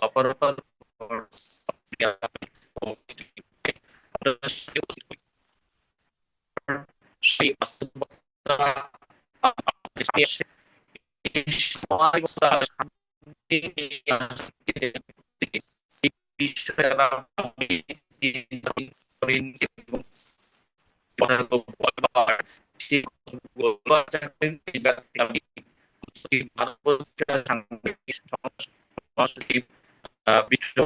অপরাপর সেই বাস্তবতা বিশ্ব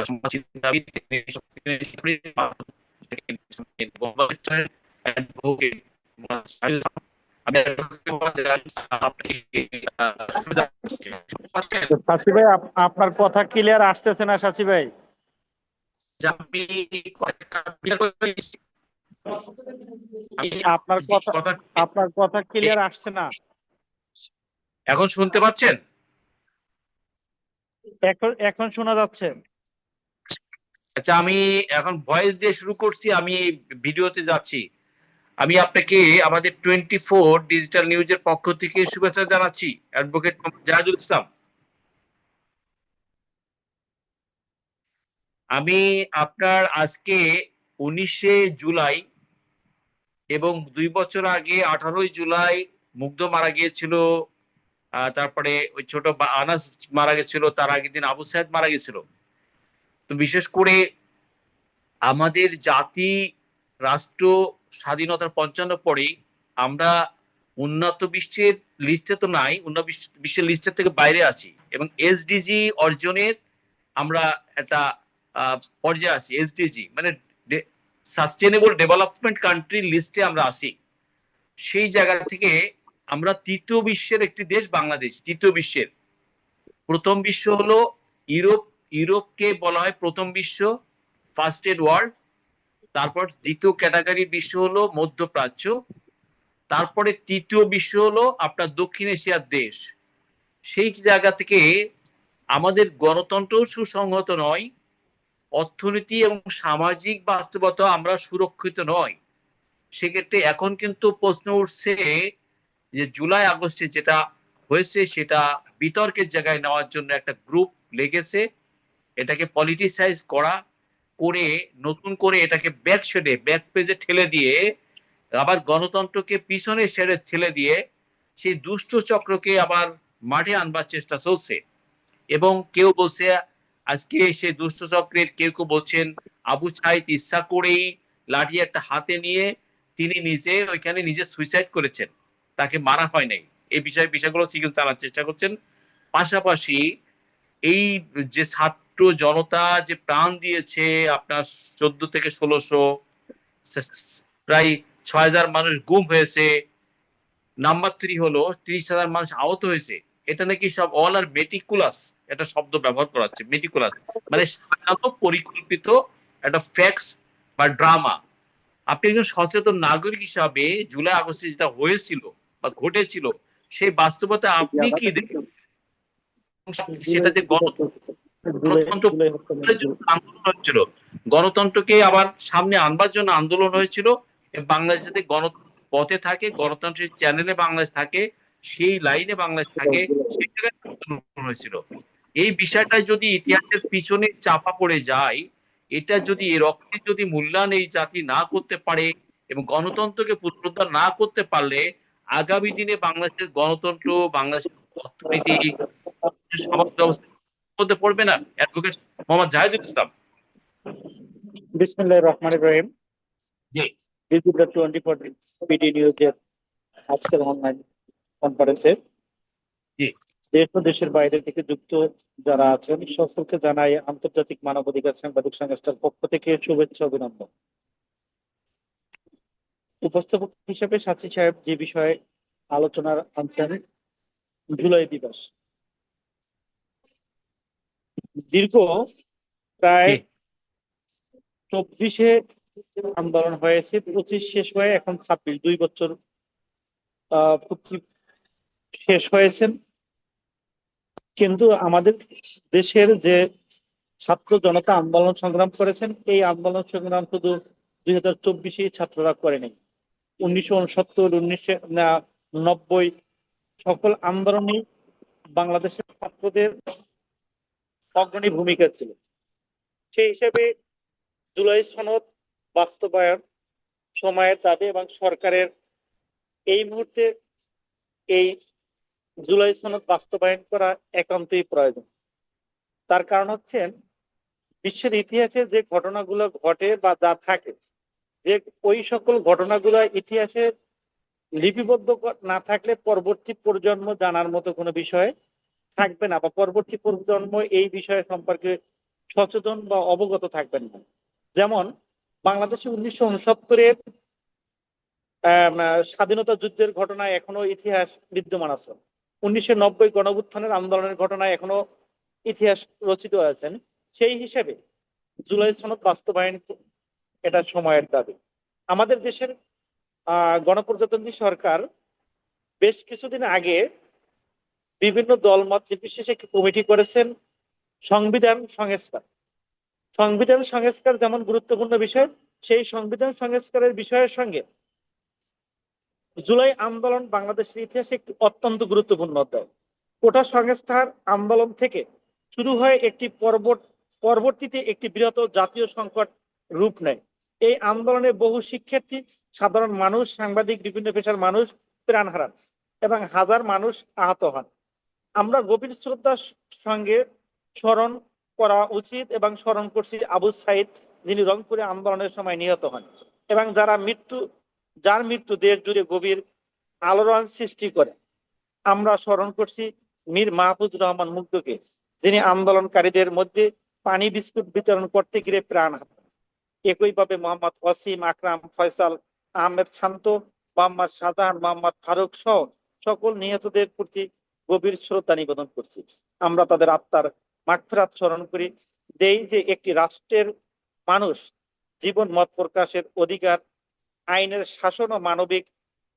সমাজচিন্তাবিদ সাচি ভাই, আপনার কথা ক্লিয়ার আসতেছে না সাচি ভাই। আপনার কথা ক্লিয়ার আসছে না। এখন শুনতে পাচ্ছেন? এখন শোনা যাচ্ছে। আচ্ছা, আমি এখন ভয়েস দিয়ে শুরু করছি, আমি ভিডিওতে যাচ্ছি। আমি আপনাকে আমাদের 24 ডিজিটাল নিউজের পক্ষ থেকে শুভেচ্ছা জানাচ্ছি। অ্যাডভোকেট জাহিদুল ইসলাম। আমি আপনার আজকে 19শে জুলাই এবং 2 বছর আগে 18ই জুলাই মুগ্ধ মারা গিয়েছিল, তারপরে ওই ছোট আনাস মারা গেছিল, তার আগের দিন আবু সাইদ মারা গেছিল। তো বিশেষ করে আমাদের জাতি রাষ্ট্র স্বাধীনতার 55 পরেই আমরা উন্নত বিশ্বের লিস্টে তো নাই, উন্নত বিশ্বের লিস্টের থেকে বাইরে আছি এবং এসডিজি অর্জনের আমরা একটা পর্যায়ে আছি। এসডিজি মানে সাস্টেনেবল ডেভেলপমেন্ট কান্ট্রি লিস্টে আমরা আসি। সেই জায়গা থেকে আমরা তৃতীয় বিশ্বের একটি দেশ বাংলাদেশ। তৃতীয় বিশ্বের, প্রথম বিশ্ব হলো ইউরোপ। ইউরোপকে বলা হয় প্রথম বিশ্ব, ফার্স্ট এড ওয়ার্ল্ড। তারপর দ্বিতীয় ক্যাটাগরি বিশ্ব হলো মধ্যপ্রাচ্য। তারপরে তৃতীয় বিশ্ব হলো আপনার দক্ষিণ এশিয়ার দেশ। সেই জায়গা থেকে আমাদের গণতন্ত্র সুসংহত নয়, অর্থনীতি এবং সামাজিক বাস্তবতা আমরা সুরক্ষিত নয়। সেক্ষেত্রে এখন কিন্তু প্রশ্ন উঠছে যে জুলাই আগস্টে যেটা হয়েছে সেটা বিতর্কের জায়গায় নেওয়ার জন্য একটা গ্রুপ লেগেছে। এটাকে পলিটিসাইজ করে নতুন করে এটাকে ব্যাক পেজে ঠেলে দিয়ে আবার গণতন্ত্রকে পিছনে ঠেলে দিয়ে সেই দুষ্ট চক্রকে আবার মাঠে আনবার চেষ্টা চলছে। এবং কেউ বলছে আজকে সেই দুষ্ট চক্রের কেউ কেউ বলছেন আবু সাইদ ইচ্ছা করেই লাঠি একটা হাতে নিয়ে তিনি নিজে ওইখানে নিজে সুইসাইড করেছেন, তাকে মারা হয় নাই। এই বিষয়গুলো চিকেন চালার চেষ্টা করছেন। পাশাপাশি এই যে ছাত্র জনতা যে প্রাণ দিয়েছে আপনার 14 থেকে 1600, প্রায় 6000 মানুষ গুম হয়েছে, নাম্বার 3 হলো 30,000 মানুষ আহত হয়েছে। এটা নাকি সব অল আর মেটিকুলাস একটা শব্দ ব্যবহার করা হচ্ছে। মেটিকুলাস মানে সাজানো পরিকল্পিত একটা ফ্যাক্টস বা ড্রামা। আপনি একজন সচেতন নাগরিক হিসাবে জুলাই আগস্টে যেটা হয়েছিল বা ঘটেছিল সেই বাস্তবতা আপনি কি দেখেন? সেটা যে গণতন্ত্র আন্দোলন হচ্ছিল, গণতন্ত্রকে আবার সামনে আনবার জন্য আন্দোলন হয়েছিল। বাংলাদেশ যাতে পথে থাকে, গণতান্ত্রিক চ্যানেলে বাংলাদেশ থাকে, সেই লাইনে বাংলাদেশ থাকে, সেই জায়গায় আন্দোলন হয়েছিল। এই বিষয়টা যদি ইতিহাসের পিছনে চাপা পড়ে যায়, এটা যদি এর রক্তে যদি মূল্যায়ন এই জাতি না করতে পারে এবং গণতন্ত্রকে পুনরুদ্ধার না করতে পারলে আগামী দিনে বাংলাদেশের গণতন্ত্র, বাংলাদেশের অর্থনীতি, সমাজ ব্যবস্থা মধ্যে পড়বে না। অ্যাডভোকেট মোহাম্মদ জাহিদুল ইসলাম। বিসমিল্লাহির রহমানির রহিম। জি ডিজিটাল 24 বিডি নিউজের আজকের অনলাইন কনফারেন্সে জি দেশ ও দেশের বাইরে থেকে যুক্ত যারা আছেন সকলকে জানাই আন্তর্জাতিক মানবাধিকার সাংবাদিক সংস্থার পক্ষ থেকে শুভেচ্ছা, অভিনন্দন। উপস্থাপক হিসেবে সাচি সাহেব যে বিষয়ে আলোচনার আনছেন জুলাই দিবস। দীর্ঘ প্রায় জি 24-এ আন্দোলন হয়েছে, 25 শেষ হয়ে এখন 26, 2 বছর পূর্তি শেষ হয়েছে। কিন্তু আমাদের দেশের যে ছাত্র জনতা আন্দোলন সংগ্রাম করেছেন, এই আন্দোলন সংগ্রাম শুধু 2024 ছাত্ররা করেনি। 1969, 1990 সকল আন্দোলনে বাংলাদেশের ছাত্রদের অগ্রণী ভূমিকা ছিল। সেই হিসেবে জুলাই সনদ বাস্তবায়ন সময়ের দাবি এবং সরকারের এই মুহূর্তে এই জুলাই সনদ বাস্তবায়ন করা একান্তই প্রয়োজন। তার কারণ হচ্ছে বিশ্বের ইতিহাসে যে ঘটনাগুলো ঘটে বা যা থাকে, যে ওই সকল ঘটনাগুলো ইতিহাসে লিপিবদ্ধ না থাকলে পরবর্তী প্রজন্ম জানার মতো কোনো বিষয় থাকবে না, বা পরবর্তী প্রজন্ম এই বিষয় সম্পর্কে সচেতন বা অবগত থাকবেন না। যেমন বাংলাদেশে 1969-এর স্বাধীনতা যুদ্ধের ঘটনা এখনো ইতিহাস বিদ্যমান আছে। 1990 গণঅভ্যুত্থানের আন্দোলনের ঘটনা এখনো ইতিহাস রচিত আছেন। সেই হিসেবে জুলাই সনদ বাস্তবায়ন এটা সময়ের দাবি। আমাদের দেশের গণপ্রজাতন্ত্রী সরকার বেশ কিছুদিন আগে বিভিন্ন দলমত নির্বিশেষে একটি কমিটি করেছেন সংবিধান সংস্কার। সংবিধান সংস্কার যেমন গুরুত্বপূর্ণ বিষয়, সেই সংবিধান সংস্কারের বিষয়ের সঙ্গে জুলাই আন্দোলন বাংলাদেশের ইতিহাসে একটি অত্যন্ত গুরুত্বপূর্ণ অধ্যায়। কোটা সংস্কার আন্দোলন থেকে শুরু হয়ে একটি পরবর্তীতে একটি বৃহত্তর জাতীয় সংকট রূপ নেয়। এই আন্দোলনে বহু শিক্ষার্থী, সাধারণ মানুষ, সাংবাদিক, বিভিন্ন পেশার মানুষ প্রাণ হারান এবং হাজার মানুষ আহত হন। আমরা গভীর শ্রদ্ধার সঙ্গে স্মরণ করা উচিত এবং স্মরণ করছি আবু সাইদ, যিনি রংপুরে আন্দোলনের সময় নিহত হন এবং যার মৃত্যু দেশ জুড়ে গভীর আলোড়ন সৃষ্টি করে। আমরা স্মরণ করছি মীর মাহফুজুর রহমান মুগ্ধকে, যিনি আন্দোলনকারীদের মধ্যে পানি বিস্কুট বিতরণ করতে গিয়ে প্রাণ হারান। একইভাবে মোহাম্মদ ওয়াসিম আকরাম, ফয়সাল আহমেদ শান্ত, মোহাম্মদ শাহজাহান, মোহাম্মদ ফারুক সহ সকল নিহতদের প্রতি গভীর শ্রদ্ধা নিবেদন করছি। আমরা তাদের আত্মার মাগফিরাত স্মরণ করি। দেই যে একটি রাষ্ট্রের মানুষ জীবন মত প্রকাশের অধিকার, আইনের শাসন ও মানবিক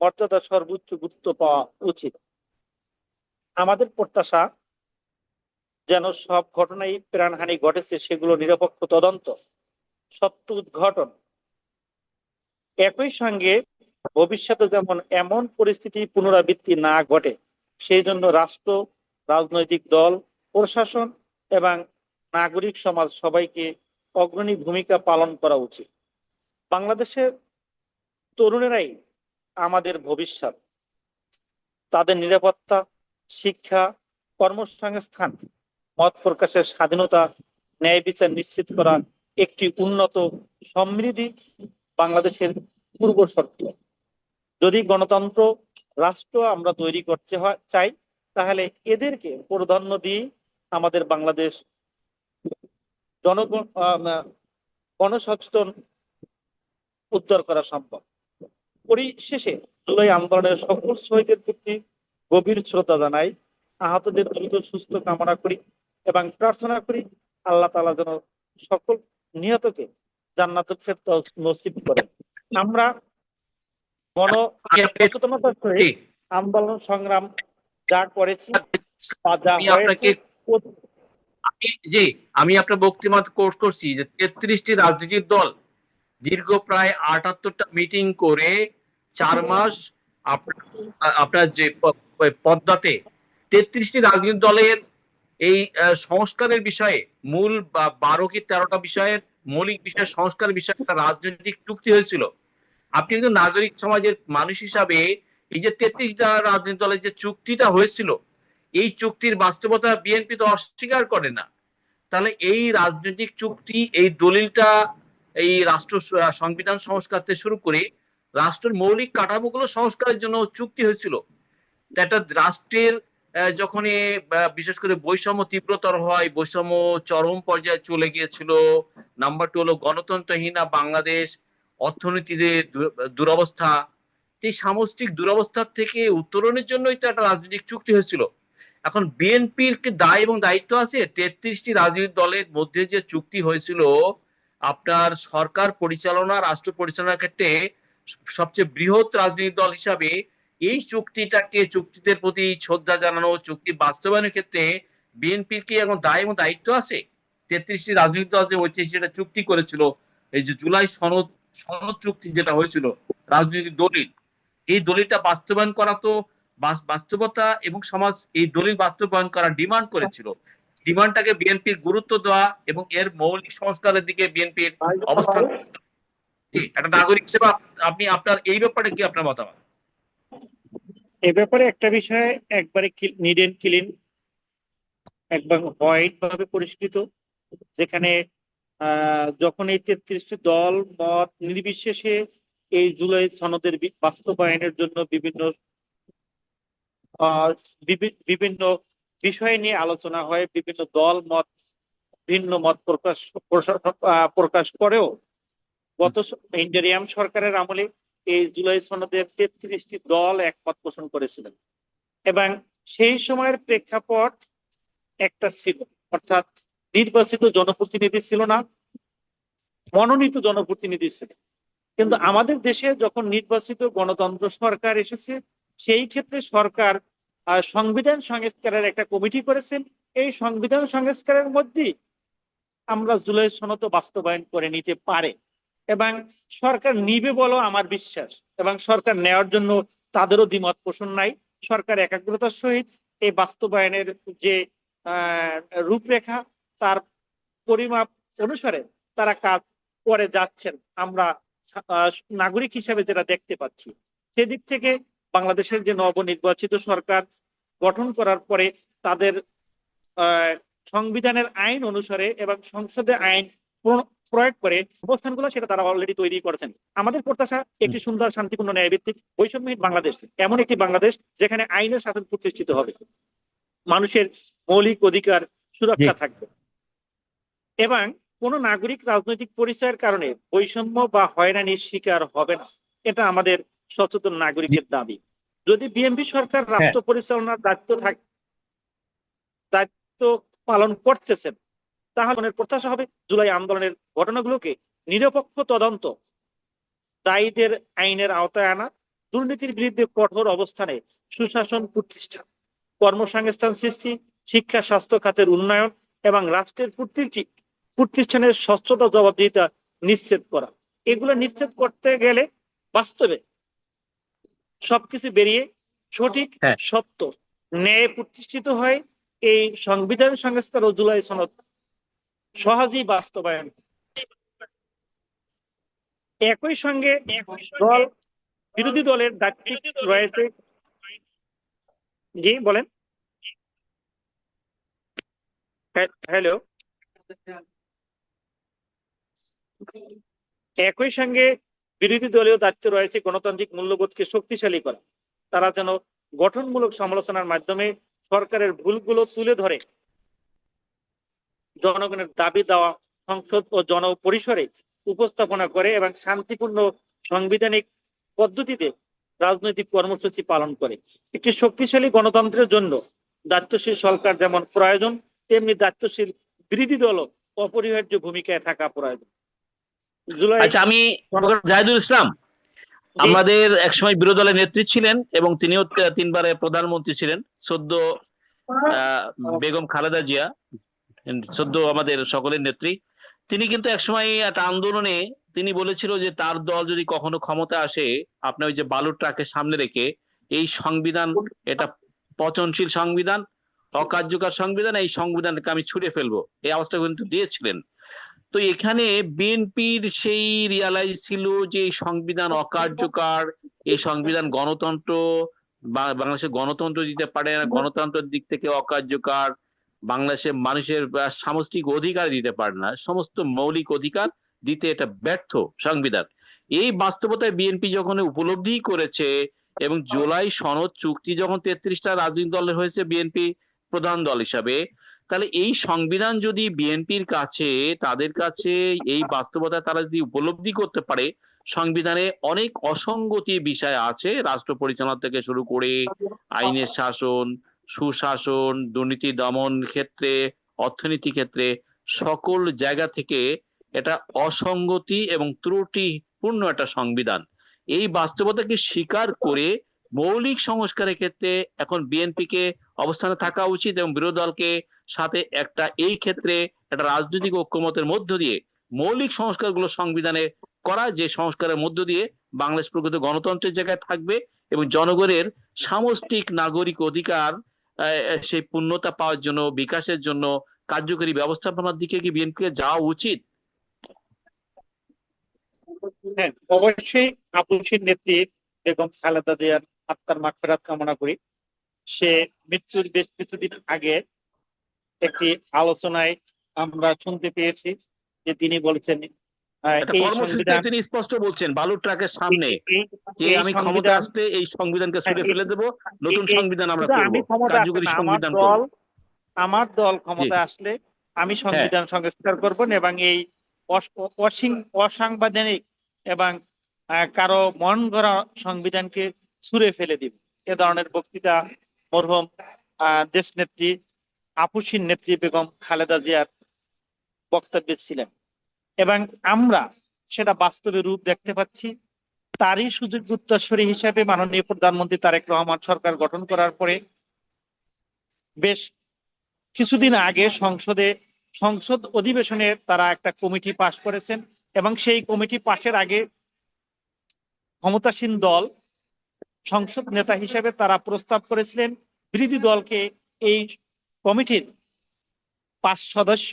মর্যাদা সর্বোচ্চ গুরুত্ব পাওয়া উচিত। আমাদের প্রত্যাশা যেন সব ঘটনায় প্রাণহানি ঘটেছে সেগুলো নিরপেক্ষ তদন্ত, সত্য উদ্ঘাটন। একই সঙ্গে ভবিষ্যতে যেমন এমন পরিস্থিতি পুনরাবৃত্তি না ঘটে সেই জন্য রাষ্ট্র, রাজনৈতিক দল, প্রশাসন এবং নাগরিক সমাজ সবাইকে অগ্রণী ভূমিকা পালন করা উচিত। বাংলাদেশের তরুণেরাই আমাদের ভবিষ্যৎ। তাদের নিরাপত্তা, শিক্ষা, কর্মসংস্থান, মত প্রকাশের স্বাধীনতা, ন্যায় বিচার নিশ্চিত করা একটি উন্নত সমৃদ্ধি বাংলাদেশের পূর্ব শর্ত। যদি গণতন্ত্র রাষ্ট্র আমরা তৈরি করতে চাই, তাহলে এদেরকে প্রাধান্য দিয়ে আমাদের বাংলাদেশ জনগণ গণসচেতন উদ্ধার করা সম্ভব। পরিশেষে জুলাই আন্দোলনের সকল শহীদের প্রতি গভীর শ্রদ্ধা জানাই, আহতদের দ্রুত সুস্থ কামনা করি এবং প্রার্থনা করি আল্লাহ তাআলা যেন সকল নিহতকে জান্নাতুল ফেরদাউস নসিব করেন। আমরা গণ সচেতনতার জি সহিত আন্দোলন সংগ্রাম যা করেছি বা যা আমি হয়েছে, আপনাকে জি আমি আপনার বক্তব্য কোর্স করছি যে 33টি রাজনৈতিক দল দীর্ঘ প্রায় 78টা মিটিং করে 4 মাস আপনার যে পদ্মাতে 33টি রাজনৈতিক দলের এই সংস্কারের বিষয়ে মূল 12 কি 13টা বিষয়ের মৌলিক বিষয় সংস্কার বিষয়ে একটা রাজনৈতিক চুক্তি হয়েছিল। আপনি কিন্তু নাগরিক সমাজের মানুষ হিসাবে এই যে 33টা রাজনৈতিক দলের যে চুক্তিটা হয়েছিল, এই চুক্তির বাস্তবতা বিএনপি তো অস্বীকার করে না। তাহলে এই রাজনৈতিক চুক্তি, এই দলিলটা, এই রাষ্ট্র সংবিধান সংস্কার থেকে শুরু করে রাষ্ট্রের মৌলিক কাঠামোগুলো সংস্কারের জন্য চুক্তি হয়েছিল। একটা রাষ্ট্রের যখন বিশেষ করে বৈষম্য তীব্রতর হয়, বৈষম্য চরম পর্যায়ে চলে গিয়েছিল, নাম্বার 2 হলো গণতন্ত্রহীন বাংলাদেশ, অর্থনীতিতে দুরবস্থা, এই সামষ্টিক দুরবস্থার থেকে উত্তরণের জন্যই তো একটা রাজনৈতিক চুক্তি হয়েছিল। এখন বিএনপির কি দায় এবং দায়িত্ব আছে? 33টি রাজনৈতিক দলের মধ্যে যে চুক্তি হয়েছিল আপনার সরকার পরিচালনা, রাষ্ট্র পরিচালনার ক্ষেত্রে সবচেয়ে বৃহৎ রাজনৈতিক দল হিসাবে এই চুক্তিদের প্রতি শ্রদ্ধা জানানো, চুক্তি বাস্তবায়নের ক্ষেত্রে বিএনপির কি এখন দায় এবং দায়িত্ব আছে? 33টি রাজনৈতিক দল যে সেটা চুক্তি করেছিল, এই যে জুলাই সনদ সনদ চুক্তি যেটা হয়েছিল রাজনৈতিক দলিল, এই দলিলটা বাস্তবায়ন করা তো বাস্তবতা এবং সমাজ এই দলিল বাস্তবায়ন করা ডিমান্ড করেছিল। ডিমান্ডটাকে বিএনপির গুরুত্ব দেওয়া এবং এর মৌলিক সংস্কারের দিকে বিএনপির অবস্থান, একটা নাগরিক হিসেবে আপনি আপনার এই ব্যাপারে কি আপনার মতামত? এ ব্যাপারে একটা বিষয় একবারে নিড এন্ড ক্লিন, একবার হোয়াইট ভাবে পরিষ্কৃত, যেখানে যখন এই 33টি দল মত নির্বিশেষে এই জুলাই সনদের বাস্তবায়নের জন্য বিভিন্ন বিষয় নিয়ে আলোচনা হয়, বিভিন্ন দল মত ভিন্ন মত প্রকাশ করেও গত ইন্টারিয়াম সরকারের আমলে এই জুলাই সনদের 33টি দল একমত পোষণ করেছিলেন, এবং সেই সময়ের প্রেক্ষাপট একটা ছিল, অর্থাৎ নির্বাচিত জনপ্রতিনিধি ছিল না, মনোনীত জনপ্রতিনিধি ছিল। কিন্তু আমাদের দেশে যখন নির্বাচিত গণতন্ত্র সরকার এসেছে, সেই ক্ষেত্রে সরকার সংবিধান সংস্কারের একটা কমিটি করেছেন। এই সংবিধান সংস্কারের মধ্যে আমরা জুলাই সনদ বাস্তবায়ন করে নিতে পারে, এবং সরকার নিবে বলো আমার বিশ্বাস, এবং সরকার নেওয়ার জন্য তাদেরও দ্বিমত পোষণ নাই। সরকার একাগ্রতার সহিত এই বাস্তবায়নের যে রূপরেখা, তার পরিমাপ অনুসারে তারা কাজ করে যাচ্ছেন, আমরা নাগরিক হিসেবে যেটা দেখতে পাচ্ছি। সেদিক থেকে বাংলাদেশের যে নবনির্বাচিত সরকার গঠন করার পরে তাদের সংবিধানের আইন অনুসারে এবং সংসদে আইন প্রয়োগ করে অবস্থানগুলো সেটা তারা অলরেডি তৈরি করেছেন। আমাদের প্রত্যাশা একটি সুন্দর, শান্তিপূর্ণ, ন্যায়ভিত্তিক, বৈষম্যহীন বাংলাদেশ, এমন একটি বাংলাদেশ যেখানে আইনের শাসন প্রতিষ্ঠিত হবে, মানুষের মৌলিক অধিকার সুরক্ষা থাকবে, এবং কোন নাগরিক রাজনৈতিক পরিচয়ের কারণে বৈষম্য বা হয়রানির শিকার হবে না। এটা আমাদের সচেতন নাগরিকের দাবি। যদি বিএনপি সরকার রাষ্ট্র পরিচালনার দায়িত্ব পালন করতেছেন, তাহলে প্রত্যাশা হবে জুলাই আন্দোলনের ঘটনাগুলোকে নিরপেক্ষ তদন্ত, দায়ীদের আইনের আওতায় আনা, দুর্নীতির বিরুদ্ধে কঠোর অবস্থানে সুশাসন প্রতিষ্ঠা, কর্মসংস্থান সৃষ্টি, শিক্ষা স্বাস্থ্য খাতের উন্নয়ন এবং রাষ্ট্রের প্রতিষ্ঠানের স্বচ্ছতা জবাবদিহিতা নিশ্চিত করা। এগুলো নিশ্চিত করতে গেলে বাস্তবে সবকিছু বেরিয়ে সঠিক, সত্য, ন্যায় প্রতিষ্ঠিত হয়। এই সংবিধান সংস্কার ও জুলাই সনদ সহজেই বাস্তবায়ন। একই সঙ্গে বিরোধী দলের দায়িত্ব রয়েছে। জি বলেন। হ্যালো। একই সঙ্গে বিরোধী দলীয় দায়িত্ব রয়েছে গণতান্ত্রিক মূল্যবোধকে শক্তিশালী করা। তারা যেন গঠনমূলক সমালোচনার মাধ্যমে সরকারের ভুলগুলো তুলে ধরে জনগণের দাবি দেওয়া সংসদ ও জনপরিসরে উপস্থাপনা করে এবং শান্তিপূর্ণ সাংবিধানিক পদ্ধতিতে রাজনৈতিক কর্মসূচি পালন করে। একটি শক্তিশালী গণতন্ত্রের জন্য দায়িত্বশীল সরকার যেমন প্রয়োজন, তেমনি দায়িত্বশীল বিরোধী দলও অপরিহার্য ভূমিকায় থাকা প্রয়োজন। আচ্ছা, আমি জাহিদুল ইসলাম, আমাদের একসময় বিরোধী দলের নেত্রী ছিলেন এবং তিনিও 3বারের প্রধানমন্ত্রী ছিলেন, সদ্য বেগম খালেদা জিয়া, সদ্য আমাদের সকলের নেত্রী। তিনি কিন্তু একসময় একটা আন্দোলনে তিনি বলেছিল যে তার দল যদি কখনো ক্ষমতা আসে, আপনার ওই যে বালুর ট্রাকের সামনে রেখে এই সংবিধান, এটা পচনশীল সংবিধান, অকার্যকর সংবিধান, এই সংবিধানকে আমি ছুঁড়ে ফেলবো, এই আওয়াজটা কিন্তু দিয়েছিলেন। তো এখানে বিএনপির সেই রিয়ালাইজ ছিল যে এই সংবিধান অকার্যকর, এই সংবিধান গণতন্ত্র বাংলাদেশের গণতন্ত্র দিতে পারে না, গণতন্ত্রের দিক থেকে অকার্যকর, বাংলাদেশের মানুষের সামষ্টিক অধিকার দিতে পারে না, সমস্ত মৌলিক অধিকার দিতে এটা ব্যর্থ সংবিধান। এই বাস্তবতায় বিএনপি যখন উপলব্ধি করেছে এবং জুলাই সনদ চুক্তি যখন 33টা রাজনৈতিক দলের হয়েছে, বিএনপি প্রধান দল হিসাবে, তাহলে এই সংবিধান যদি বিএনপির কাছে, তাদের কাছে এই বাস্তবতা তারা যদি উপলব্ধি করতে পারে, সংবিধানে অনেক অসঙ্গতি বিষয় আছে, রাষ্ট্র পরিচালনা থেকে শুরু করে আইনের শাসন, সুশাসন, দুর্নীতি দমন ক্ষেত্রে, অর্থনীতি ক্ষেত্রে সকল জায়গা থেকে এটা অসঙ্গতি এবং ত্রুটিপূর্ণ একটা সংবিধান। এই বাস্তবতাকে স্বীকার করে মৌলিক সংস্কারের ক্ষেত্রে এখন বিএনপি কে অবস্থানে থাকা উচিত এবং বিরোধী দলকে সাথে একটা এই ক্ষেত্রে একটা রাজনৈতিক ঐক্যমতের মধ্য দিয়ে মৌলিক সংস্কারগুলো সংবিধানে করা, যে সংস্কারের মধ্য দিয়ে বাংলাদেশ প্রকৃত গণতন্ত্রের জায়গায় থাকবে এবং জনগণের সামষ্টিক নাগরিক অধিকার সেই পূর্ণতা পাওয়ার জন্য, বিকাশের জন্য কার্যকরী ব্যবস্থাপনার দিকে কি বিএনপি যাওয়া উচিত? হ্যাঁ, অবশ্যই আপসীর নেত্রী বেগম খালেদা জিয়ার আত্মার মাগফিরাত কামনা করি। সে মৃত্যুর বেশ কিছুদিন আগে একটি আলোচনায় আমরা শুনতে পেয়েছি যে তিনি বলেছেন একটা এই কর্মসূচিতে সংবিধান তিনি স্পষ্ট বলছেন বালুর ট্রাকের সামনে এই যে এই আমি ক্ষমতা সংবিধান আসলে এই সংবিধানকে ছুড়ে ফেলে দেব, নতুন সংবিধান আমরা শুধু করব, আমি ক্ষমতা আসলে কার্যকরী না, সংবিধান করব। আমার দল জি। ক্ষমতা আসলে আমি হ্যাঁ। সংবিধান সংস্কার করব এবং এই অসাংবিধানিক এবং কারো মন গড়া সংবিধানকে ছুঁড়ে ফেলে দিব, এ ধরনের বক্তৃতা মরহুম দেশ নেত্রী আপসীর নেত্রী বেগম খালেদা জিয়ার বক্তব্যে ছিলেন এবং আমরা সেটা বাস্তবে রূপ দেখতে পাচ্ছি। তারই সুযোগ্য উত্তরসূরি হিসেবে মাননীয় প্রধানমন্ত্রী তারেক রহমান সরকার গঠন করার পরে বেশ কিছুদিন আগে সংসদ অধিবেশনে তারা একটা কমিটি পাশ করেছেন এবং সেই কমিটি পাশের আগে ক্ষমতাসীন দল সংসদ নেতা হিসেবে তারা প্রস্তাব করেছিলেন বিরোধী দলকে এই কমিটির 5 সদস্য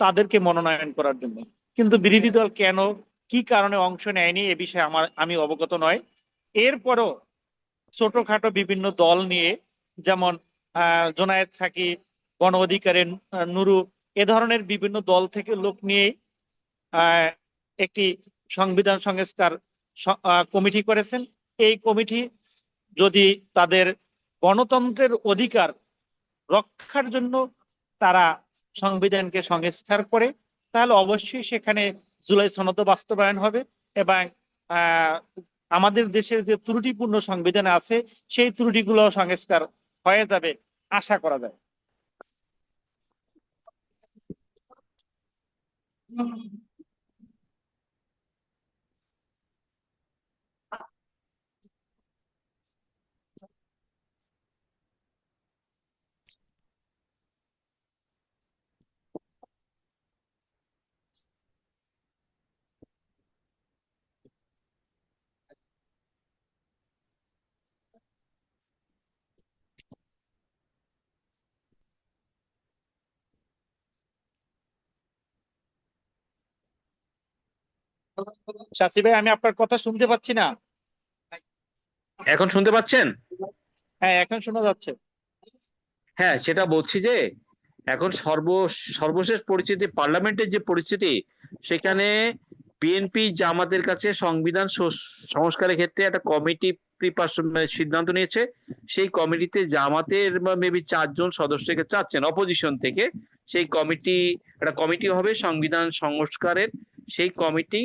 তাদেরকে মনোনয়ন করার জন্য। কিন্তু বিরোধী দল কেন, কি কারণে অংশ নেয়নি এ বিষয়ে আমি অবগত নয়। এরপরও ছোটখাটো বিভিন্ন দল নিয়ে, যেমন জোনায়েদ সাকি, গণ অধিকারের নুরু, এ ধরনের বিভিন্ন দল থেকে লোক নিয়ে একটি সংবিধান সংস্কার কমিটি করেছেন। এই কমিটি যদি তাদের গণতন্ত্রের অধিকার রক্ষার জন্য তারা সংবিধানকে সংস্কার করে, তাহলে অবশ্যই সেখানে জুলাই সনদ বাস্তবায়ন হবে এবং আমাদের দেশের যে ত্রুটিপূর্ণ সংবিধান আছে সেই ত্রুটিগুলো সংস্কার হয়ে যাবে আশা করা যায়। শাসি ভাই, আমি আপনার কথা শুনতে পাচ্ছি না। এখন শুনতে পাচ্ছেন? হ্যাঁ, এখন শোনা যাচ্ছে। হ্যাঁ, সেটা বলছি যে এখন সর্বশেষ পরিস্থিতি, পার্লামেন্টের যে পরিস্থিতি, সেখানে বিএনপি জামাতের কাছে সংবিধান সংস্কারের ক্ষেত্রে একটা কমিটি প্রিপারেশন সিদ্ধান্ত নিয়েছে। সেই কমিটিতে জামাতের মেবি 4 জন সদস্যকে চাচ্ছেন অপোজিশন থেকে। সেই কমিটি, একটা কমিটি হবে সংবিধান সংস্কারের। সেই কমিটি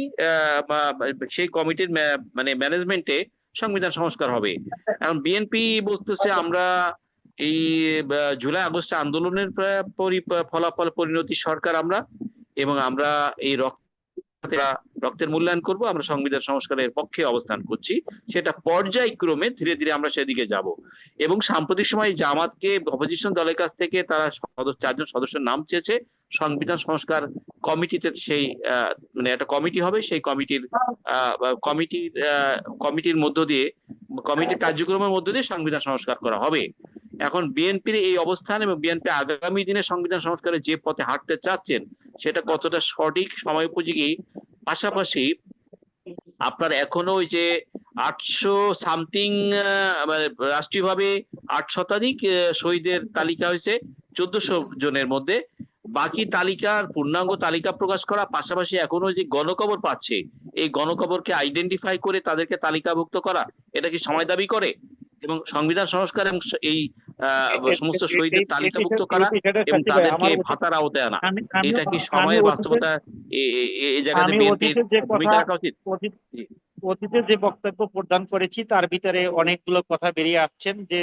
সেই কমিটির মানে ম্যানেজমেন্টে সংবিধান সংস্কার হবে। এখন বিএনপি বলতেছে আমরা এই জুলাই আগস্ট আন্দোলনের ফলাফল পরিণতি সরকার আমরা, এবং আমরা এই রক্তের মূল্যায়ন করব, আমরা সংবিধান সংস্কারের পক্ষে অবস্থান করছি। সেটা পর্যায়ক্রমে ধীরে ধীরে আমরা সেদিকে যাব। এবং সাম্প্রতিক সময় জামাতকে অপোজিশন দলের কাছ থেকে তারা 4 জন সদস্যের নাম চেয়েছে সংবিধান সংস্কার কমিটিতে। সেই মানে একটা কমিটি হবে, সেই কমিটির মধ্য দিয়ে, কমিটির কার্যক্রমের মধ্য দিয়ে সংবিধান সংস্কার করা হবে। এখন বিএনপির এই অবস্থান এবং বিএনপি আগামী দিনে সংবিধান সংস্কারে যে পথে হাঁটতে চাচ্ছেন সেটা কতটা সঠিক, সময় উপযোগী, পাশাপাশি আপনার এখনো ওই যে 800 সামথিং রাষ্ট্রীয়ভাবে 8 শতাধিক শহীদের তালিকা হয়েছে 1400 জনের মধ্যে। বাকি তালিকার পূর্ণাঙ্গ তালিকা প্রকাশ করা, পাশাপাশি এখনো যে গণকবর পাচ্ছে এই গণকবরকে আইডেন্টিফাই করে তাদেরকে তালিকাভুক্ত করা, এটা কি সময় দাবি করে? এবং সংবিধান সংস্কার এবং এই সমস্ত শহীদের তালিকাভুক্ত করা এবং তাদেরকে ভাতার আওতায় আনা, এটা কি সময়ের বাস্তবতা এই জায়গাতে বিএনপির ভূমিকা রাখা উচিত? অতীতে যে বক্তব্য প্রদান করেছি তার ভিতরে অনেকগুলো কথা বেরিয়ে আসছেন যে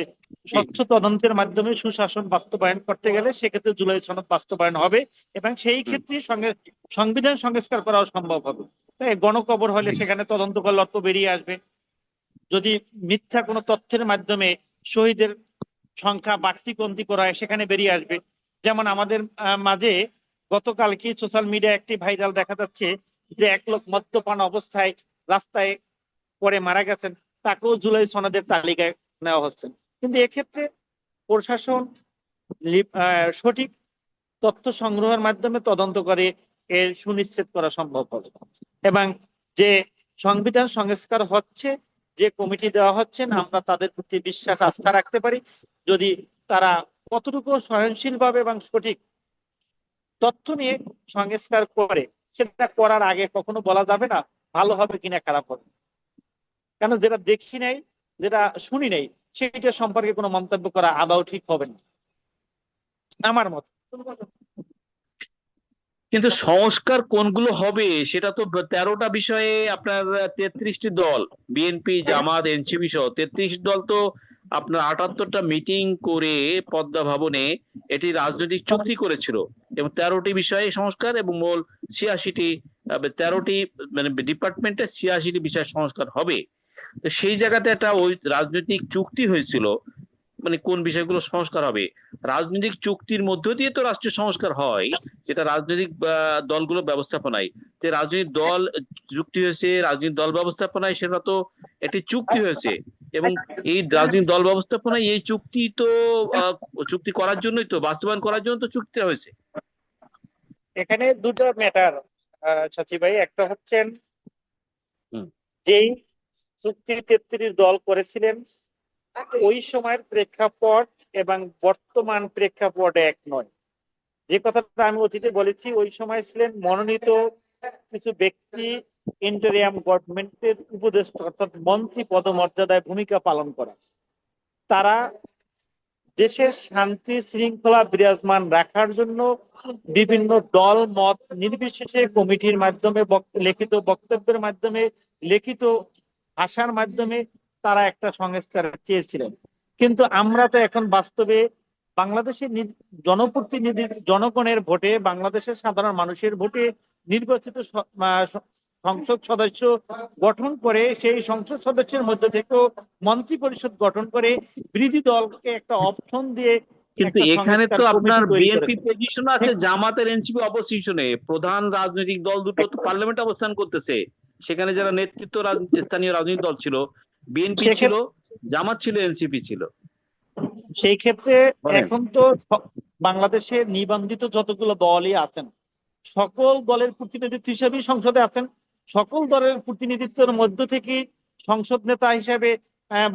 স্বচ্ছ তদন্তের মাধ্যমে সুশাসন বাস্তবায়ন করতে গেলে সেক্ষেত্রে জুলাই সনদ বাস্তবায়ন হবে এবং সেই ক্ষেত্রে সংবিধান সংস্কার করাও সম্ভব হবে। তাই গণকবর হলে সেখানে তদন্ত করলে অর্থ বেরিয়ে আসবে। যদি মিথ্যা কোনো তথ্যের মাধ্যমে শহীদের সংখ্যা বাড়তি কমতি করা হয় সেখানে বেরিয়ে আসবে। যেমন আমাদের মাঝে গতকালকে সোশ্যাল মিডিয়া একটি ভাইরাল দেখা যাচ্ছে যে 1 লোক মদ্যপান অবস্থায় রাস্তায় পরে মারা গেছেন, তাকেও জুলাই সনদের তালিকায় নেওয়া হচ্ছে। কিন্তু এক্ষেত্রে প্রশাসন সঠিক তথ্য সংগ্রহের মাধ্যমে তদন্ত করে এর সুনিশ্চিত করা সম্ভব হবে এবং যে সংবিধান সংস্কার হচ্ছে, যে কমিটি দেওয়া হচ্ছে আমরা তাদের প্রতি বিশ্বাস আস্থা রাখতে পারি। যদি তারা কতটুকু সহনশীলভাবে এবং সঠিক তথ্য নিয়ে সংস্কার করে, সেটা করার আগে কখনো বলা যাবে না ভালো হবে কিনা খারাপ হবে, কেন যেটা দেখি নাই, যেটা শুনি নাই, সেটা সম্পর্কে কোনো মন্তব্য করা আদৌ ঠিক হবে না আমার মত। কিন্তু সংস্কার কোনগুলো হবে সেটা তো 13টা বিষয়ে আপনার 33টি দল, বিএনপি জামাত এনসিপি সহ 33 দল তো আপনার 78টা মিটিং করে পদ্মা ভবনে এটি রাজনৈতিক চুক্তি করেছিল এবং 13টি বিষয়ে সংস্কার এবং মূল 86টি 13টি মানে ডিপার্টমেন্টে 86টি বিষয় সংস্কার হবে। তো সেই জায়গাতে একটা ওই রাজনৈতিক চুক্তি হয়েছিল, মানে কোন বিষয়গুলো সংস্কার হবে। রাজনৈতিক চুক্তির মধ্য দিয়ে তো রাষ্ট্রীয় সংস্কার হয়, যেটা রাজনৈতিক দলগুলো ব্যবস্থাপনায়, যে রাজনৈতিক দল যুক্তি হয়েছে, রাজনৈতিক দল ব্যবস্থাপনায় সেটা তো একটি চুক্তি হয়েছে এবং এই রাজনৈতিক দল ব্যবস্থাপনায় এই চুক্তি তো আহ, চুক্তি করার জন্যই তো, বাস্তবায়ন করার জন্য তো চুক্তি হয়েছে। এখানে দুটো ম্যাটার সাচি ভাই, একটা হচ্ছেন হুম। যেই চুক্তি 33 দল করেছিলেন ওই সময়ের প্রেক্ষাপট এবং বর্তমান প্রেক্ষাপট এক নয়। যে কথাটা আমি অতীতে বলেছি, ওই সময় ছিলেন মনোনীত কিছু ব্যক্তি ইন্টারিয়াম গভর্নমেন্টের উপদেষ্টা অর্থাৎ মন্ত্রী পদমর্যাদায় ভূমিকা পালন করা। তারা দেশের শান্তি শৃঙ্খলা বিরাজমান রাখার জন্য বিভিন্ন দল মত নির্বিশেষে কমিটির মাধ্যমে লিখিত বক্তব্যের মাধ্যমে লিখিত ভাষার মাধ্যমে তারা একটা সংস্কার চেয়েছিলেন। কিন্তু আমরা তো এখন বাস্তবে বাংলাদেশের জনপ্রতিনিধি জনগণের ভোটে, বাংলাদেশের সাধারণ মানুষের ভোটে নির্বাচিত সংসদ সদস্য গঠন করে, সেই সংসদ সদস্যের মধ্যে থেকেও মন্ত্রী পরিষদ গঠন করে বিরোধী দলকে একটা অপশন দিয়ে কিন্তু একটা এখানে সংস্কার তো কমিটি আপনার তৈরি বিএনপি করেছে। পজিশন আছে, জামাতের এনসিপি অপোজিশনে, প্রধান রাজনৈতিক দল দুটো তো পার্লামেন্টে অবস্থান করতেছে। সেখানে যারা নেতৃত্ব স্থানীয় রাজনৈতিক দল ছিল, বিএনপি ছিল, সেক্ষেত্রে জামাত ছিল, এনসিপি ছিল। সেই ক্ষেত্রে বলেন। এখন তো বাংলাদেশে নিবন্ধিত যতগুলো দলই আছেন সকল দলের প্রতিনিধিত্ব হিসেবেই সংসদে আছেন। সকল দলের প্রতিনিধিত্বের মধ্য থেকে সংসদ নেতা হিসেবে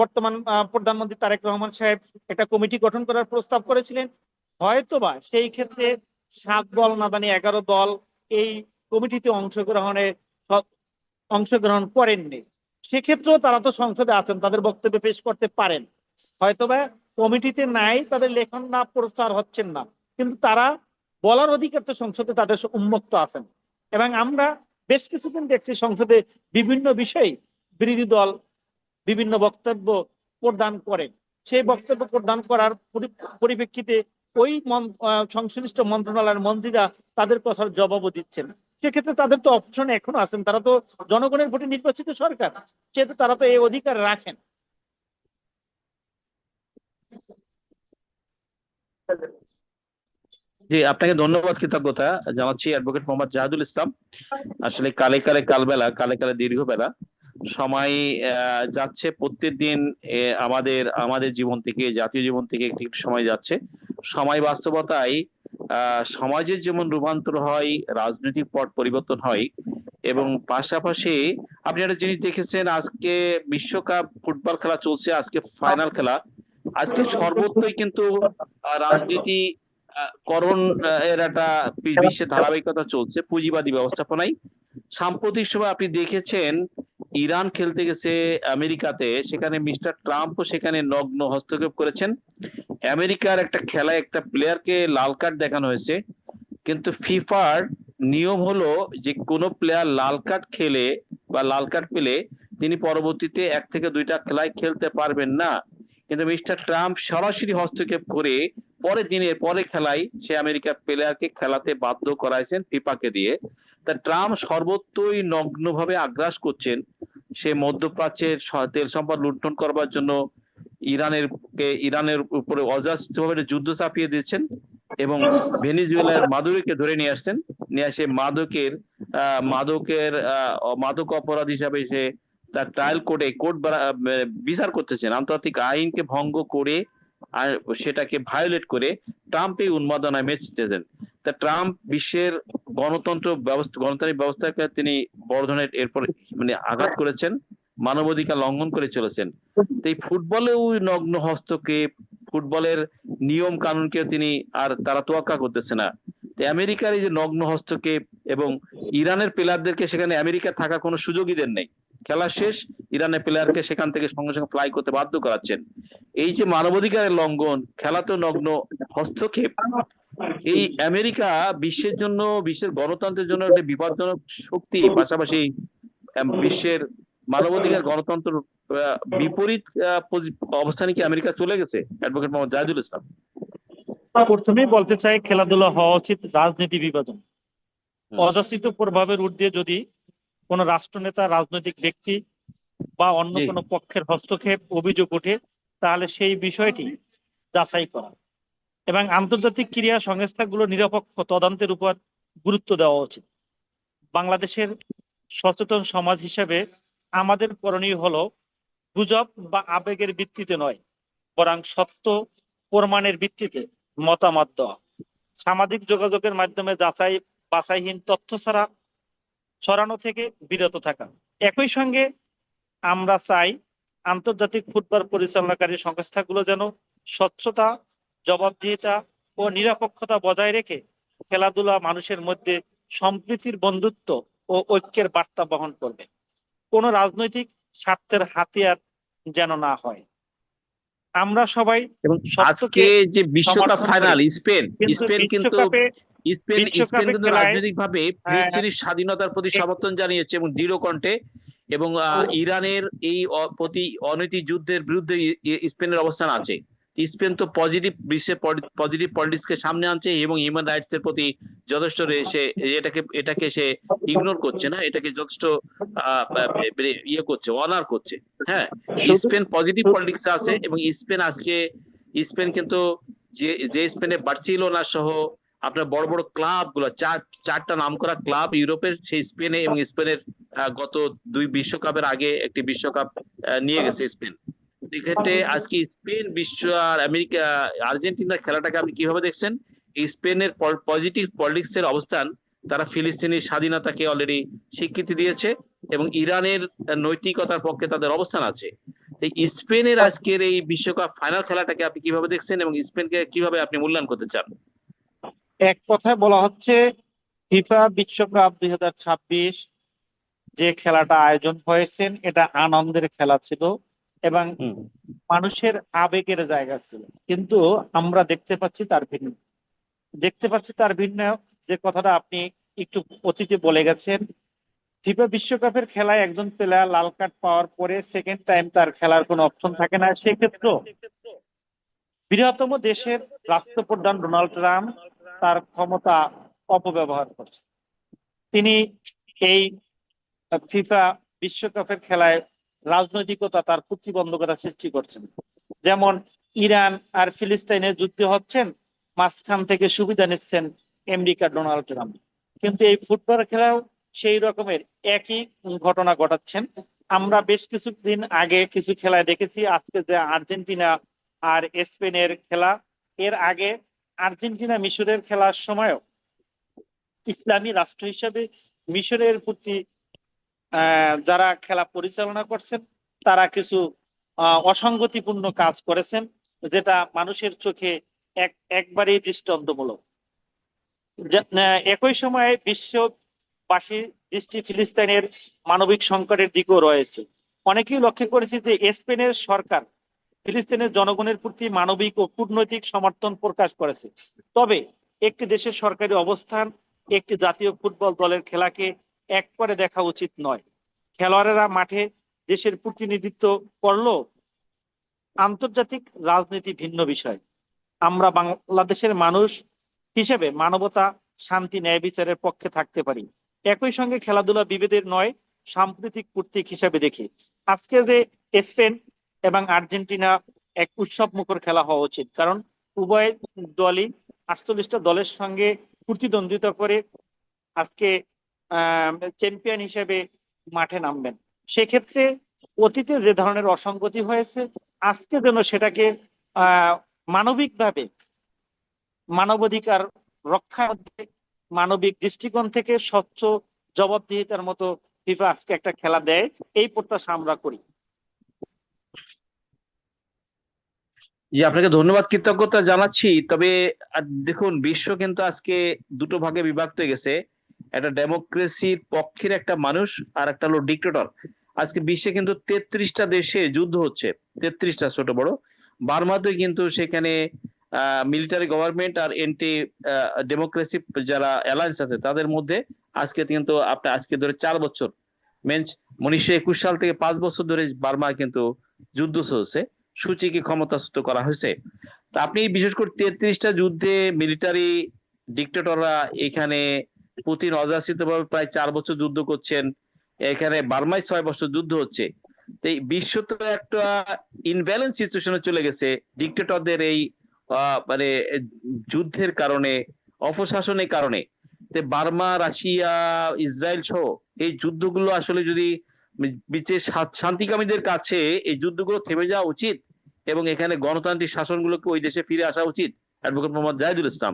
বর্তমান প্রধানমন্ত্রী তারেক রহমান সাহেব একটা কমিটি গঠন করার প্রস্তাব করেছিলেন। হয়তোবা সেই ক্ষেত্রে 7 দল না জানি 11 দল এই কমিটিতে অংশগ্রহণ করেননি। সেক্ষেত্রেও তারা তো সংসদে আছেন, তাদের বক্তব্য পেশ করতে পারেন। হয়তোবা কমিটিতে নাই, তাদের লেখন না প্রচার হচ্ছেন না, কিন্তু তারা বলার অধিকার তো সংসদে তাদের উন্মুক্ত আছেন। এবং আমরা বেশ কিছুদিন দেখছি সংসদে বিভিন্ন বিষয়ে বিরোধী দল বিভিন্ন বক্তব্য প্রদান করেন। সেই বক্তব্য প্রদান করার পরিপ্রেক্ষিতে ওই সংশ্লিষ্ট মন্ত্রণালয়ের মন্ত্রীরা তাদের কথার জবাবও দিচ্ছেন। সেক্ষেত্রে তাদের তো অপশন এখনো আছেন, তারা তো জনগণের ভোটে নির্বাচিত সরকার, সেহেতু তারা তো এই অধিকার রাখেন। জি, আপনাকে ধন্যবাদ, কৃতজ্ঞতা জানাচ্ছি অ্যাডভোকেট মোহাম্মদ জাহাদুল ইসলাম। আসলে কালে কালে কালবেলা, কালে কালে দীর্ঘ বেলা, সময় যাচ্ছে প্রত্যেকদিন। আমাদের আমাদের জীবন থেকে, জাতীয় জীবন থেকে একটি একটি সময় যাচ্ছে। সময় বাস্তবতায় সমাজের যেমন রূপান্তর হয়, রাজনৈতিক পট পরিবর্তন হয় এবং পাশাপাশি আপনি একটা জিনিস দেখেছেন, আজকে বিশ্বকাপ ফুটবল খেলা চলছে, আজকে ফাইনাল খেলা। আজকে সর্বত্রই কিন্তু রাজনীতি করণ এর একটা বিশ্বের ধারাবাহিকতা চলছে পুঁজিবাদী ব্যবস্থাপনায়। সাম্প্রতিক সময় আপনি দেখেছেন ইরান খেলতে গেছে আমেরিকাতে, সেখানে মিস্টার ট্রাম্পও সেখানে নগ্ন হস্তক্ষেপ করেছেন। আমেরিকার একটা খেলায় একটা প্লেয়ারকে লাল কার্ড দেখানো হয়েছে, কিন্তু ফিফার নিয়ম হলো যে কোনো প্লেয়ার লাল কার্ড খেলে বা লাল কার্ড পেলে তিনি পরবর্তীতে 1 থেকে 2টা খেলায় খেলতে পারবেন না। কিন্তু মিস্টার ট্রাম্প সরাসরি হস্তক্ষেপ করে পরের খেলায় সে আমেরিকার প্লেয়ারকে খেলাতে বাধ্য করাইছেন ফিফাকে দিয়ে। তা ট্রাম্প সর্বত্রই নগ্নভাবে আগ্রাস করছেন। সে মধ্যপ্রাচ্যের তেল সম্পদ লুণ্ঠন করবার জন্য ইরানের উপরে অজাস্তিভাবে যুদ্ধ চাপিয়ে দিচ্ছেন এবং ভেনিজুয়েলার মাদুরোকে ধরে নিয়ে আসছেন, নিয়ে আসে মাদক অপরাধ হিসাবে সে তার ট্রায়াল বিচার করতেছেন। আন্তর্জাতিক আইনকে ভঙ্গ করে আর সেটাকে ভায়োলেট করে ট্রাম্প এই উন্মাদনায় মেতেছেন। তা ট্রাম্প বিশ্বের গণতান্ত্রিক ব্যবস্থাকে তিনি বড় ধরনের এরপর আঘাত করেছেন, মানবাধিকার লঙ্ঘন করে চলেছেন। তো এই ফুটবলেও নগ্ন হস্তক্ষেপ, ফুটবলের নিয়ম কানুনকে তারা তোয়াক্কা করতেছে না। আমেরিকার এই যে নগ্ন হস্তক্ষেপ এবং ইরানের প্লেয়ারদেরকে সেখানে আমেরিকা থাকার কোনো সুযোগই দেন নাই। খেলা শেষ, ইরানের প্লেয়ারকে সেখান থেকে সঙ্গে সঙ্গে ফ্লাই করতে বাধ্য করাচ্ছেন। এই যে মানবাধিকারের লঙ্ঘন, খেলাতেও নগ্ন হস্তক্ষেপ, এই আমেরিকা বিশ্বের গণতন্ত্রের জন্য একটা বিপজ্জনক শক্তি, পাশাপাশি বিশ্বের মানবাধিকার গণতন্ত্র বিপরীত অবস্থানে কি আমেরিকা চলে গেছে? অ্যাডভোকেট মোহাম্মদ জাহিদুল ইসলাম। প্রথমেই বলতে চাই, খেলাধুলা হওয়া উচিত রাজনীতি বিভাজন। অযাচিত প্রভাবের ঊর্ধ্বে যদি কোন রাষ্ট্রনেতা, রাজনৈতিক ব্যক্তি বা অন্য কোনো পক্ষের হস্তক্ষেপ অভিযোগ ওঠে, তাহলে সেই বিষয়টি যাচাই করা এবং আন্তর্জাতিক ক্রীড়া সংস্থাগুলো নিরপেক্ষ তদন্তের উপর গুরুত্ব দেওয়া উচিত। বাংলাদেশের সচেতন সমাজ হিসেবে আমাদের করণীয় হলো গুজব বা আবেগের ভিত্তিতে নয়, বরং সত্য প্রমাণের ভিত্তিতে মতামত দেওয়া, সামাজিক যোগাযোগের মাধ্যমে বাছাইহীন তথ্য ছড়ানো থেকে বিরত থাকা। একই সঙ্গে আমরা চাই আন্তর্জাতিক ফুটবল পরিচালনাকারী সংস্থাগুলো যেন স্বচ্ছতা, জবাবদিহিতা ও নিরপেক্ষতা বজায় রেখে খেলাধুলা মানুষের মধ্যে সম্প্রীতির, বন্ধুত্ব ও ঐক্যের বার্তা বহন করবে। কোন রাজনৈতিক স্বার্থের হাতিয়ার যেন না হয়। আমরা সবাই আজকে যে বিশ্বকাপ ফাইনাল, স্পেন কিন্তু রাজনৈতিকভাবে ফিলিস্তিনের স্বাধীনতার প্রতি সমর্থন জানিয়েছে এবং দৃঢ় কণ্ঠে, এবং ইরানের এই প্রতি অনৈতিক যুদ্ধের বিরুদ্ধে স্পেনের অবস্থান আছে। স্পেন তো বিশ্বের পজিটিভ পলিটিক্সকে সামনে আনছে এবং হিউম্যান রাইটস এর প্রতি যথেষ্ট এটাকে সে ইগনোর করছে না, এটাকে যথেষ্ট করছে, অনার করছে। হ্যাঁ, স্পেন পজিটিভ পলিটিক্স আছে এবং স্পেন কিন্তু যে স্পেনে বার্সেলোনা সহ আপনার বড় বড় ক্লাব গুলো, চারটা নামকরা ক্লাব ইউরোপের, সেই স্পেনে এবং স্পেনের গত 2 বিশ্বকাপের আগে একটি বিশ্বকাপ নিয়ে গেছে স্পেন। এক্ষেত্রে আজকে স্পেন বিশ্ব আর আমেরিকা আর্জেন্টিনার খেলাটাকে আপনি কিভাবে দেখছেন? স্পেনের পজিটিভ পলিটিক্স এর অবস্থান, তারা ফিলিস্তিনি স্বাধীনতাকে অলরেডি স্বীকৃতি দিয়েছে এবং ইরানের নৈতিকতার পক্ষে তাদের অবস্থান আছে। স্পেনের আজকের এই বিশ্বকাপ ফাইনাল খেলাটাকে আপনি কিভাবে দেখছেন এবং স্পেনকে কিভাবে আপনি মূল্যায়ন করতে চান? এক কথায় বলা হচ্ছে, ফিফা বিশ্বকাপ 2026 যে খেলাটা আয়োজন হয়েছেন, এটা আনন্দের খেলা ছিল এবং মানুষের আবেগের জায়গা ছিল। কিন্তু আমরা দেখতে পাচ্ছি তার ভিন্ন যে কথাটা আপনি একটু অতীতে বলে গেছেন। ফিফা বিশ্বকাপের খেলায় একজন প্লেয়ার লাল কার্ড পাওয়ার পরে সেকেন্ড টাইম তার খেলার কোনো অপশন থাকে না। সেক্ষেত্রে বৃহত্তম দেশের রাষ্ট্রপ্রধান ডোনাল্ড ট্রাম্প তার ক্ষমতা অপব্যবহার করছে। তিনি এই ফিফা বিশ্বকাপের খেলায় রাজনৈতিকতা, তার প্রতিবন্ধকতা সৃষ্টি করছেন। যেমন ইরান আর ফিলিস্তিনের যুদ্ধ হচ্ছেন, মাঝখান থেকে সুবিধা নিচ্ছেন আমেরিকা ডোনাল্ড ট্রাম্প। কিন্তু এই ফুটবল খেলাও সেই রকমের একই ঘটনা ঘটাচ্ছেন। আমরা বেশ কিছুদিন আগে কিছু খেলায় দেখেছি, আজকে যে আর্জেন্টিনা আর স্পেনের খেলা, এর আগে আর্জেন্টিনা মিশরের খেলার সময়ও ইসলামী রাষ্ট্র হিসেবে মিশরের প্রতি যারা খেলা পরিচালনা করছেন তারা কিছু অসঙ্গতিপূর্ণ কাজ করেছেন, যেটা মানুষের চোখে একবারেই দৃষ্টান্তমূলক। একই সময়ে বিশ্ববাসীর দৃষ্টি ফিলিস্তিনের মানবিক সংকটের দিকেও রয়েছে। অনেকেই লক্ষ্য করেছে যে স্পেনের সরকার ফিলিস্তিনের জনগণের প্রতি মানবিক ও কূটনৈতিক সমর্থন প্রকাশ করেছে। তবে একটি দেশের সরকারি অবস্থান একটি জাতীয় ফুটবল দলের খেলাকে এক করে দেখা উচিত নয়। খেলোয়াড়েরা মাঠে দেশের প্রতিনিধিত্ব করলেও আন্তর্জাতিক রাজনীতি ভিন্ন বিষয়। আমরা বাংলাদেশের মানুষ হিসেবে মানবতা, শান্তি, ন্যায় বিচারের পক্ষে থাকতে পারি। একই সঙ্গে খেলাধুলা বিভেদের নয়, সাম্প্রতিক প্রতীক হিসাবে দেখি। আজকে যে স্পেন এবং আর্জেন্টিনা এক উৎসব মুখর খেলা হওয়া উচিত, কারণ উভয় দলই 48টা দলের সঙ্গে প্রতিদ্বন্দ্বিতা করে আজকে চ্যাম্পিয়ন হিসেবে মাঠে নামবেন। সেক্ষেত্রে অতীতে যে ধরনের অসঙ্গতি হয়েছে, আজকে যেন সেটাকে মানবিকভাবে, মানবাধিকার রক্ষার মধ্যে, মানবিক দৃষ্টিকোণ থেকে স্বচ্ছ জবাবদিহিতার মতো ফিফা আজকে একটা খেলা দেয়, এই প্রত্যাশা আমরা করি। জি, আপনাকে ধন্যবাদ, কৃতজ্ঞতা জানাচ্ছি। তবে দেখুন, বিশ্ব কিন্তু আজকে দুটো ভাগে বিভক্ত হয়ে গেছে। একটা ডেমোক্রেসির পক্ষের একটা মানুষ, আর একটা হলো ডিক্টেটর। আজকে বিশ্বে কিন্তু 33টা দেশে যুদ্ধ হচ্ছে, 33টা ছোট বড়। বার্মাতে কিন্তু সেখানে মিলিটারি গভর্নমেন্ট আর এন্টি ডেমোক্রেসি যারা অ্যালায়েন্স আছে তাদের মধ্যে আজকে কিন্তু আপনার আজকে ধরে 4 বছর, মিনস 1921 সাল থেকে 5 বছর ধরে বার্মা কিন্তু যুদ্ধ চলছে। সূচিকে ক্ষমতাচ্যুত করা হয়েছে। তা আপনি বিশেষ করে 33টা যুদ্ধে মিলিটারি ডিক্টেটররা এখানে পুতিন অযাচিতভাবে প্রায় 4 বছর যুদ্ধ করছেন। এখানে বার্মায় 6 বছর যুদ্ধ হচ্ছে। তো এই বিশ্ব তো একটা ইনব্যালেন্স সিচুয়েশনে চলে গেছে ডিক্টেটরদের এই মানে যুদ্ধের কারণে, অপশাসনের কারণে। বার্মা, রাশিয়া, ইসরায়েল সহ এই যুদ্ধগুলো আসলে যদি বিশ্বের শান্তিকামীদের কাছে এই যুদ্ধগুলো থেমে যাওয়া উচিত এবং এখানে গণতান্ত্রিক শাসনগুলোকে ওই দেশে ফিরে আসা উচিত। অ্যাডভোকেট মোহাম্মদ জাহিদুল ইসলাম,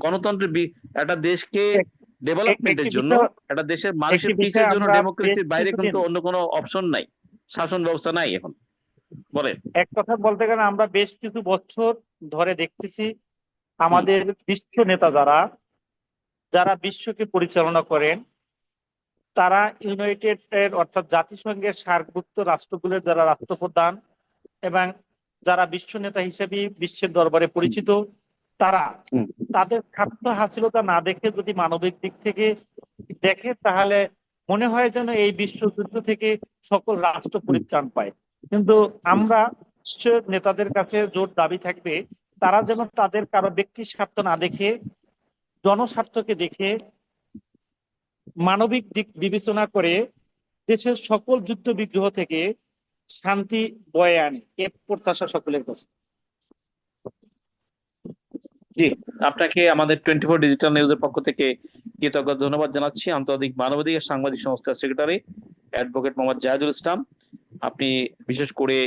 গণতন্ত্রের একটা দেশকে ডেভেলপমেন্টের জন্য, একটা দেশের মানুষের পিসের জন্য ডেমোক্রেসির বাইরে কিন্তু অন্য কোনো অপশন নাই, শাসন ব্যবস্থা নাই এখন। বলেন। এক কথা বলতে গেলে আমরা বেশ কিছু বছর ধরে দেখতেছি আমাদের বিশ্ব নেতা যারা বিশ্বকে পরিচালনা করেন, তারা ইউনাইটেড অর্থাৎ জাতিসংঘের সার্কভুক্ত রাষ্ট্রগুলোর যারা রাষ্ট্রপ্রধান এবং যারা বিশ্ব নেতা হিসেবে বিশ্বের দরবারে পরিচিত, তারা তাদের স্বার্থ হাসিলতা না দেখে যদি মানবিক দিক থেকে দেখে, তাহলে মনে হয় যেন এই বিশ্বযুদ্ধ থেকে সকল রাষ্ট্র পরিত্রাণ পায়। কিন্তু আমরা বিশ্ব নেতাদের কাছে জোর দাবি থাকবে, তারা যেন তাদের কারো ব্যক্তি স্বার্থ না দেখে জনস্বার্থকে দেখে মানবিক দিক বিবেচনা করে দেশের সকল যুদ্ধ বিগ্রহ থেকে শান্তি বয়ে আনে, এ প্রত্যাশা সকলের কাছে। জি, আপনাকে আমাদের 24 ডিজিটাল নিউজের পক্ষ থেকে কৃতজ্ঞতা ধন্যবাদ জানাচ্ছি। আন্তর্জাতিক মানবাধিকার সাংবাদিক সংস্থার সেক্রেটারি অ্যাডভোকেট মোহাম্মদ জাহিদুল ইসলাম, আপনি বিশেষ করে